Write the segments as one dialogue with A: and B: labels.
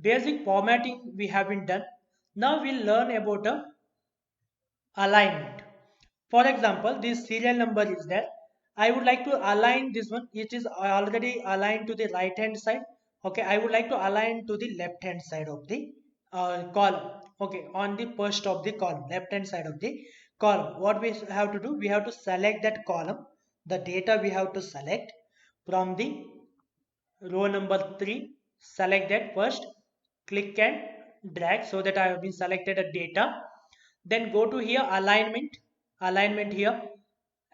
A: basic formatting we have been done. Now we'll learn about a alignment. For example, this serial number is there. I would like to align this one. It is already aligned to the right hand side. Okay, I would like to align to the left hand side of the column. Okay, on the first of the column, left hand side of the column. What we have to do? We have to select that column. The data we have to select from the row number 3. Select that first. Click and drag so that I have been selected a data. Then go to here alignment here,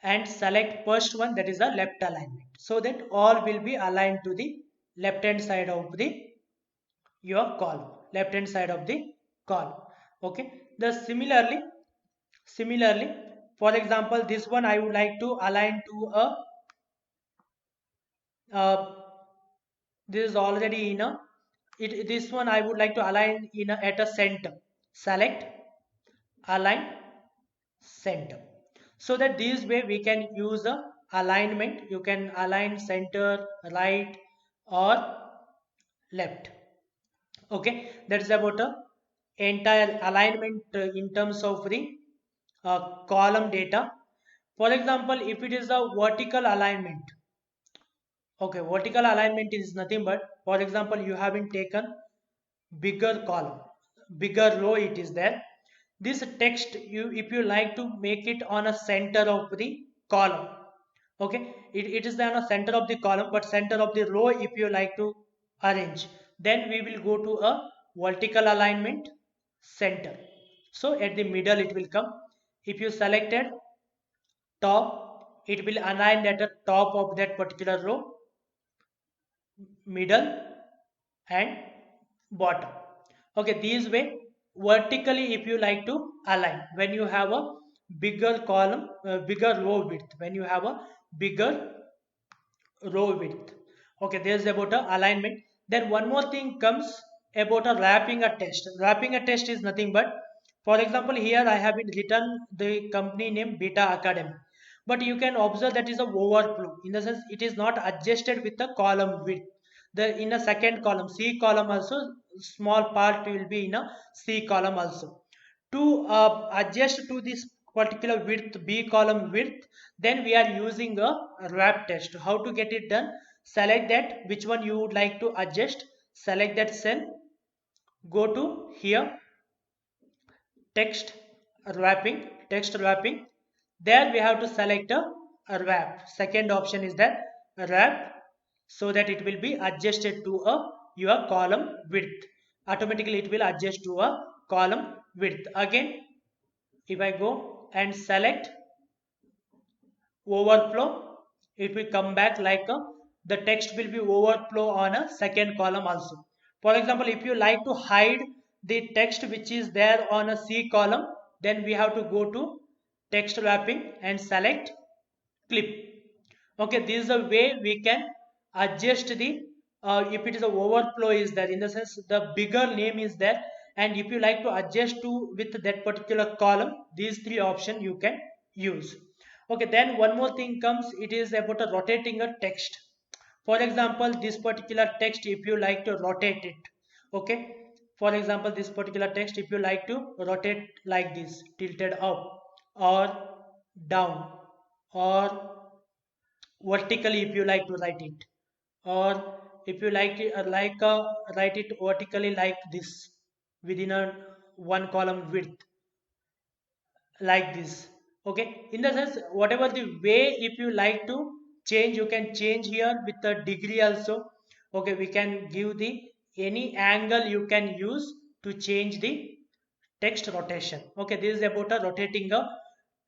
A: and select first one, that is the left alignment, so that all will be aligned to the left hand side of the your column, left hand side of the column. Okay, the similarly, for example, this one I would like to align to a uh, this is already in a this one I would like to align in a, at a center. Select align center, so that this way we can use the alignment. You can align center, right, or left. Okay, that's about a entire alignment in terms of the column data. For example, if it is a vertical alignment, okay, vertical alignment is nothing but, for example, you have been taken bigger column, bigger row it is there. This text, you if you like to make it on a center of the column, okay, it is on a center of the column, but center of the row if you like to arrange, then we will go to a vertical alignment, center. So at the middle it will come. If you selected top, it will align at the top of that particular row, middle, and bottom. Okay, this way vertically if you like to align, when you have a bigger column, bigger row width, when you have a bigger row width. Okay, there's about a alignment. Then one more thing comes about a wrapping a test. Wrapping a test is nothing but, for example, here I have been written the company name Beta Academy, but you can observe that is a overflow, in the sense it is not adjusted with the column width. The in a second column, C column also, small part will be in a C column also. To adjust to this particular width, B column width, then we are using a wrap test. How to get it done? Select that which one you would like to adjust, select that cell, go to here, text text wrapping. There we have to select a wrap. Second option is that wrap, so that it will be adjusted to a your column width. Automatically it will adjust to a column width. Again, if I go and select overflow, it will come back like a, the text will be overflow on a second column also. For example, if you like to hide the text which is there on a C column, then we have to go to text wrapping and select clip. Okay, this is a way we can adjust the if it is a overflow is there, in the sense the bigger name is there, and if you like to adjust to with that particular column, these three options you can use. Okay, then one more thing comes, it is about a rotating a text. For example, this particular text, if you like to rotate it, okay, for example, this particular text, if you like to rotate like this, tilted up or down, or vertically if you like to write it, or if you like it, write it vertically like this, within a one column width, like this. Okay, in the sense whatever the way, if you like to change, you can change here with the degree also. Okay, we can give the any angle you can use to change the text rotation. Okay, this is about a rotating a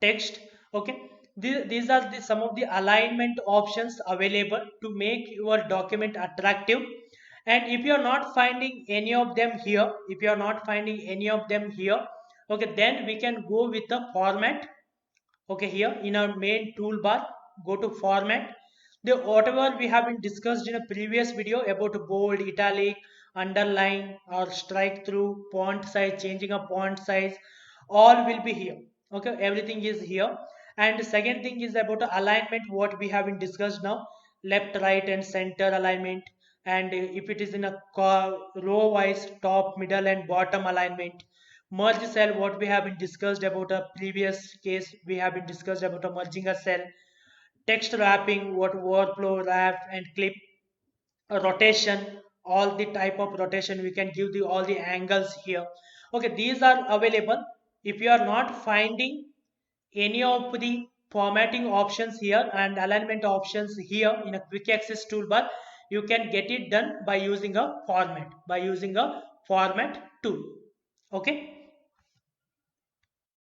A: text. Okay, these are some of the alignment options available to make your document attractive. And if you are not finding any of them here, if you are not finding any of them here, okay, then we can go with the format. Okay, here in our main toolbar, go to format. The whatever we have been discussed in a previous video about bold, italic, underline, or strike through, font size, changing a font size, all will be here. Okay, everything is here. And the second thing is about alignment, what we have been discussed now: left, right, and center alignment, and if it is in a row wise top, middle and bottom alignment. Merge cell, what we have been discussed about a previous case, we have been discussed about a merging a cell. Text wrapping, what workflow, wrap and clip. A rotation, all the type of rotation we can give the all the angles here. Okay, these are available. If you are not finding any of the formatting options here and alignment options here in a quick access toolbar, you can get it done by using a format tool. Okay,